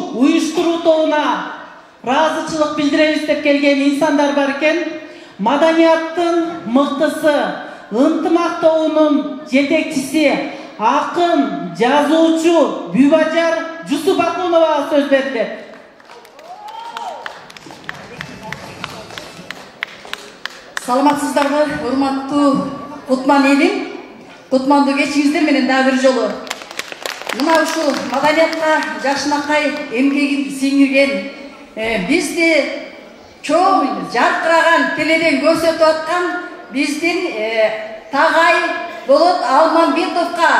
ушул уюштуруу тобуна ыраазычылык билдиребиз деп келген инсандар бар экен. Маданияттын мыктысы, ынтымак тобунун жетекчиси, акын, жазуучу Бүбажар Жусупакуновага сөз берилет. Саламатсыздарбы, урматтуу Кутман элим. Кутманды кечиңиздер менен дагы бир жолу. Мына ушул маданиятка жакшынакай эмгегин сиңирген, бизди чоң жаркыраган теледен көрсөтүп аткан биздин тагай болот Алмамбетовго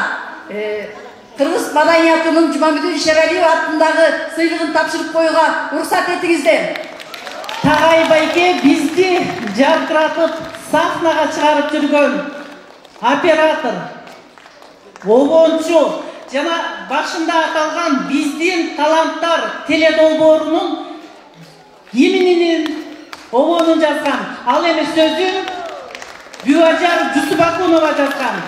кыргыз маданиятынын Жумамедин Шералиев аттындагы сыйлыгын тапшырып коюуга уруксат этиңиздер. Тагай байке бизди жаркыратып сахнага чыгарып жүргөн оператор, обончу жана башында аталган биздин таланттар теледолбоорунун гимнинин обонун жазган. Ал эми сөзү Бүбажар Жусупакунова жазган.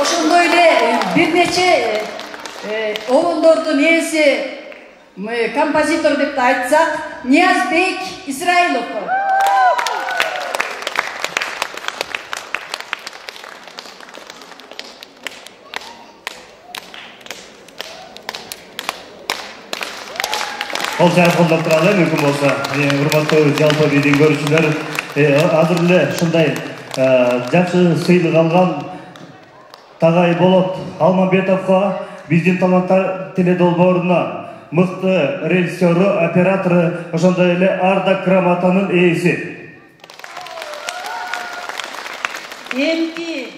Ошондой эле бир нече обондордун ээси, композитор деп да айтсак, Ниязбек Исраилов. Ол жағы қолдап тұрады, мүмкін болса. Урматтуу жалпы биздин көрүүчүлөр, азыр эле ушундай жакшы сыйлык алган Тагай болот Алмамбетовго биздин таланттар теледолбооруна мыкты режиссеру, оператору, ошондой эле ардак грамотанын ээси. Эмки